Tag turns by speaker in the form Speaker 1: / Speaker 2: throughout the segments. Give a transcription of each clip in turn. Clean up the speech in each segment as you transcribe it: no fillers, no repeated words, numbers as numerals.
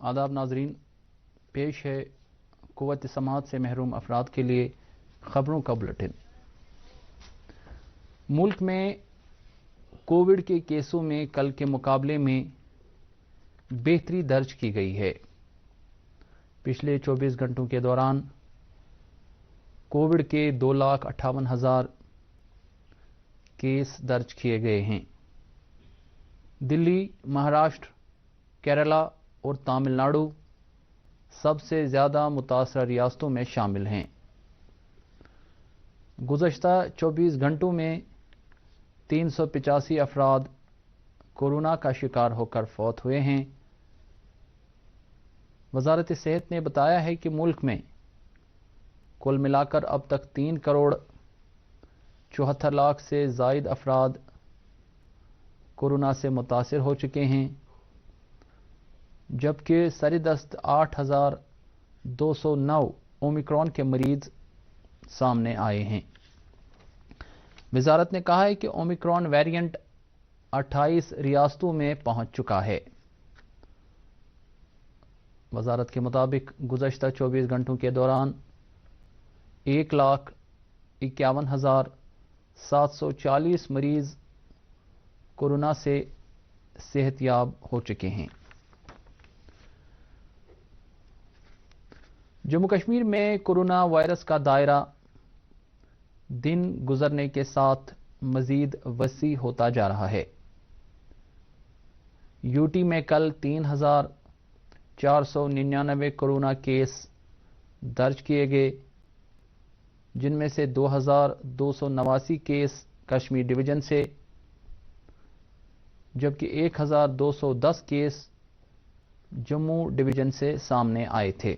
Speaker 1: آداب ناظرین، پیش ہے قوت سماعت سے محروم افراد کے لیے خبروں کا بلٹن۔ ملک میں کووڈ کے کیسوں میں کل کے مقابلے میں بہتری درج کی گئی ہے۔ پچھلے 24 گھنٹوں کے دوران کووڈ کے 2,58,000 کیس درج کیے گئے ہیں۔ دلی، مہاراشٹر، کیرلا اور تامل ناڈو سب سے زیادہ متاثرہ ریاستوں میں شامل ہیں۔ گزشتہ 24 گھنٹوں میں 385 افراد کورونا کا شکار ہو کر فوت ہوئے ہیں۔ وزارت صحت نے بتایا ہے کہ ملک میں کل ملا کر اب تک 3 کروڑ 74 لاکھ سے زائد افراد کورونا سے متاثر ہو چکے ہیں، جبکہ سردست 8,209 اومیکرون کے مریض سامنے آئے ہیں۔ وزارت نے کہا ہے کہ اومیکرون ویریئنٹ 28 ریاستوں میں پہنچ چکا ہے۔ وزارت کے مطابق گزشتہ 24 گھنٹوں کے دوران 1,51,740 مریض کورونا سے صحت یاب ہو چکے ہیں۔ جموں کشمیر میں کورونا وائرس کا دائرہ دن گزرنے کے ساتھ مزید وسیع ہوتا جا رہا ہے۔ یوٹی میں کل 3,499 کورونا کیس درج کیے گئے، جن میں سے 2,289 کیس کشمیر ڈویژن سے، جبکہ 1,210 کیس جموں ڈویژن سے سامنے آئے تھے۔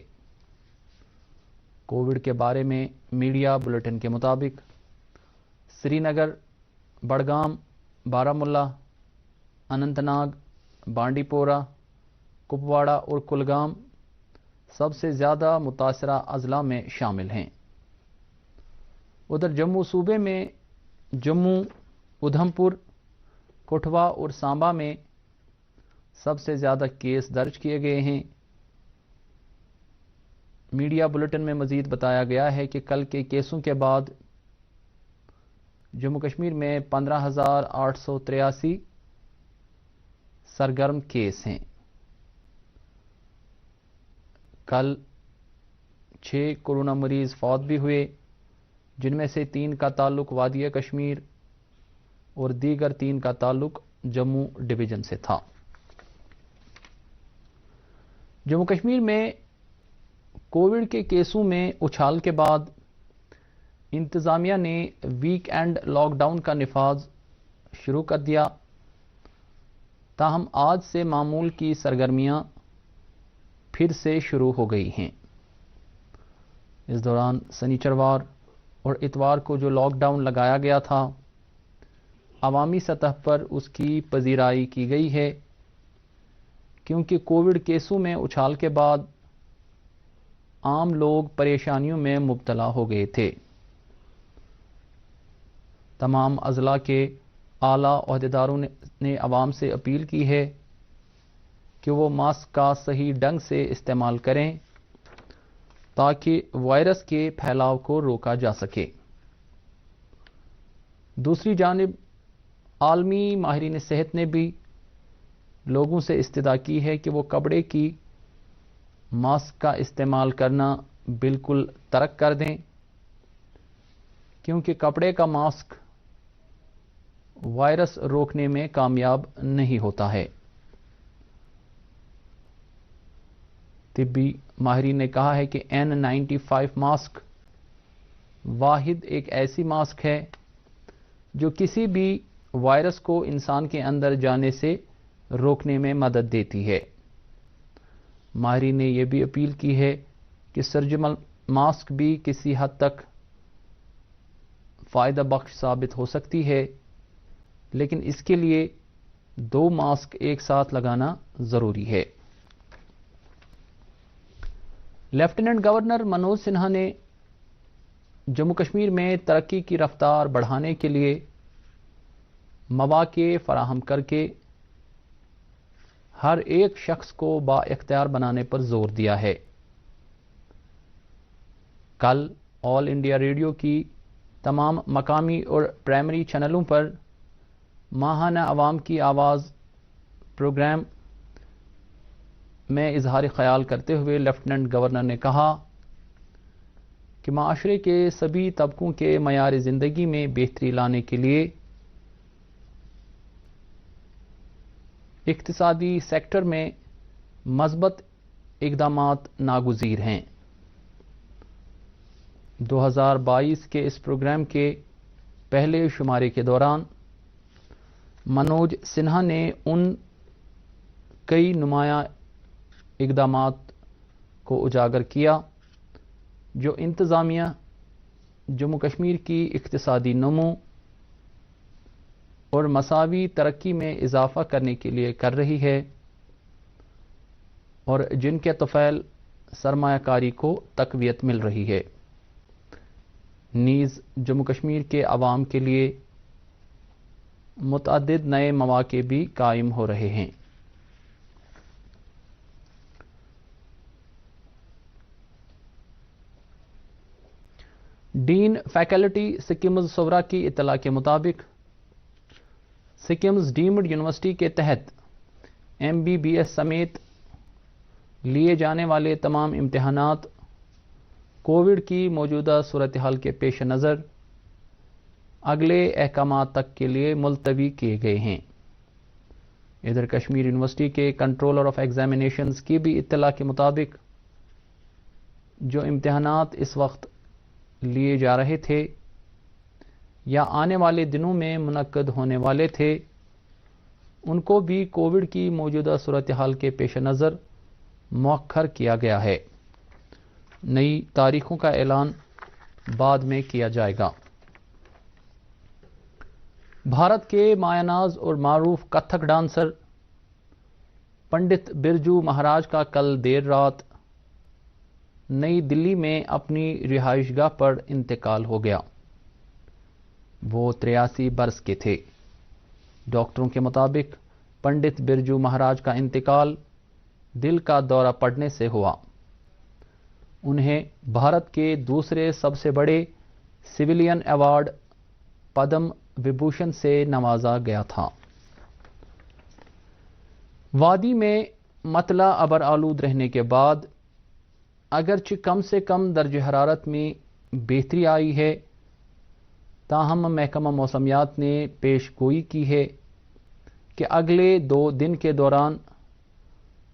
Speaker 1: کووڈ کے بارے میں میڈیا بلیٹن کے مطابق سری نگر، بڑگام، بارامولہ، اننت ناگ، بانڈی پورہ، کپواڑہ اور کلگام سب سے زیادہ متاثرہ اضلاع میں شامل ہیں۔ ادھر جموں صوبے میں جموں، ادھمپور، کٹھوا اور سانبا میں سب سے زیادہ کیس درج کیے گئے ہیں۔ میڈیا بلیٹن میں مزید بتایا گیا ہے کہ کل کے کیسوں کے بعد جموں کشمیر میں 15,883 سرگرم کیس ہیں۔ کل 6 کورونا مریض فوت بھی ہوئے، جن میں سے 3 کا تعلق وادی کشمیر اور دیگر 3 کا تعلق جموں ڈویژن سے تھا۔ جموں کشمیر میں کووڈ کے کیسوں میں اچھال کے بعد انتظامیہ نے ویک اینڈ لاک ڈاؤن کا نفاذ شروع کر دیا، تاہم آج سے معمول کی سرگرمیاں پھر سے شروع ہو گئی ہیں۔ اس دوران سنیچروار اور اتوار کو جو لاک ڈاؤن لگایا گیا تھا، عوامی سطح پر اس کی پذیرائی کی گئی ہے، کیونکہ کووڈ کیسوں میں اچھال کے بعد عام لوگ پریشانیوں میں مبتلا ہو گئے تھے۔ تمام اضلاع کے اعلیٰ عہدیداروں نے عوام سے اپیل کی ہے کہ وہ ماسک کا صحیح ڈھنگ سے استعمال کریں تاکہ وائرس کے پھیلاؤ کو روکا جا سکے۔ دوسری جانب عالمی ماہرین صحت نے بھی لوگوں سے استدعا کی ہے کہ وہ کپڑے کی ماسک کا استعمال کرنا بالکل ترک کر دیں، کیونکہ کپڑے کا ماسک وائرس روکنے میں کامیاب نہیں ہوتا ہے۔ طبی ماہرین نے کہا ہے کہ N95 ماسک واحد ایک ایسی ماسک ہے جو کسی بھی وائرس کو انسان کے اندر جانے سے روکنے میں مدد دیتی ہے۔ ماہرین نے یہ بھی اپیل کی ہے کہ سرجیکل ماسک بھی کسی حد تک فائدہ بخش ثابت ہو سکتی ہے، لیکن اس کے لیے 2 ماسک ایک ساتھ لگانا ضروری ہے۔ لیفٹیننٹ گورنر منوج سنہا نے جموں کشمیر میں ترقی کی رفتار بڑھانے کے لیے مواقع فراہم کر کے ہر ایک شخص کو با اختیار بنانے پر زور دیا ہے۔ کل آل انڈیا ریڈیو کی تمام مقامی اور پرائمری چینلوں پر ماہانہ عوام کی آواز پروگرام میں اظہار خیال کرتے ہوئے لیفٹیننٹ گورنر نے کہا کہ معاشرے کے سبھی طبقوں کے معیار زندگی میں بہتری لانے کے لیے اقتصادی سیکٹر میں مثبت اقدامات ناگزیر ہیں۔ 2022 کے اس پروگرام کے پہلے شمارے کے دوران منوج سنہا نے ان کئی نمایاں اقدامات کو اجاگر کیا جو انتظامیہ جموں کشمیر کی اقتصادی نمو اور مساوی ترقی میں اضافہ کرنے کے لیے کر رہی ہے اور جن کے طفیل سرمایہ کاری کو تقویت مل رہی ہے، نیز جموں کشمیر کے عوام کے لیے متعدد نئے مواقع بھی قائم ہو رہے ہیں۔ ڈین فیکلٹی سکمز صورہ کی اطلاع کے مطابق سکمز ڈیمڈ یونیورسٹی کے تحت MBBS سمیت لیے جانے والے تمام امتحانات کووڈ کی موجودہ صورتحال کے پیش نظر اگلے احکامات تک کے لیے ملتوی کیے گئے ہیں۔ ادھر کشمیر یونیورسٹی کے کنٹرولر آف ایگزامینیشنز کی بھی اطلاع کے مطابق جو امتحانات اس وقت لیے جا رہے تھے یا آنے والے دنوں میں منعقد ہونے والے تھے، ان کو بھی کووڈ کی موجودہ صورتحال کے پیش نظر مؤخر کیا گیا ہے۔ نئی تاریخوں کا اعلان بعد میں کیا جائے گا۔ بھارت کے مایہ ناز اور معروف کتھک ڈانسر پنڈت برجو مہاراج کا کل دیر رات نئی دلی میں اپنی رہائش گاہ پر انتقال ہو گیا۔ وہ 83 برس کے تھے۔ ڈاکٹروں کے مطابق پنڈت برجو مہاراج کا انتقال دل کا دورہ پڑنے سے ہوا۔ انہیں بھارت کے دوسرے سب سے بڑے سویلین ایوارڈ پدم وبھوشن سے نوازا گیا تھا۔ وادی میں مطلع ابر آلود رہنے کے بعد اگرچہ کم سے کم درجہ حرارت میں بہتری آئی ہے، تاہم محکمہ موسمیات نے پیش گوئی کی ہے کہ اگلے 2 دن کے دوران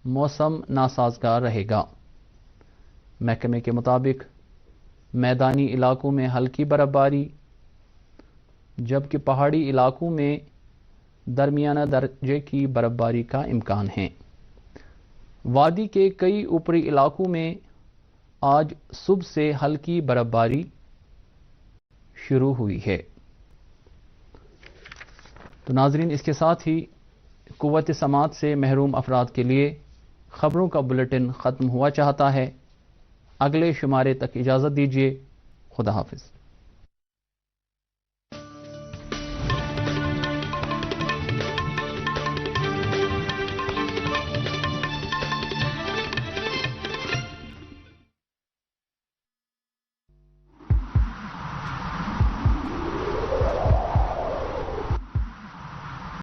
Speaker 1: موسم ناسازگار رہے گا۔ محکمے کے مطابق میدانی علاقوں میں ہلکی برف باری جبکہ پہاڑی علاقوں میں درمیانہ درجے کی برف باری کا امکان ہے۔ وادی کے کئی اوپری علاقوں میں آج صبح سے ہلکی برف باری شروع ہوئی ہے۔ تو ناظرین، اس کے ساتھ ہی قوت سماعت سے محروم افراد کے لیے خبروں کا بلیٹن ختم ہوا چاہتا ہے۔ اگلے شمارے تک اجازت دیجیے۔ خدا حافظ۔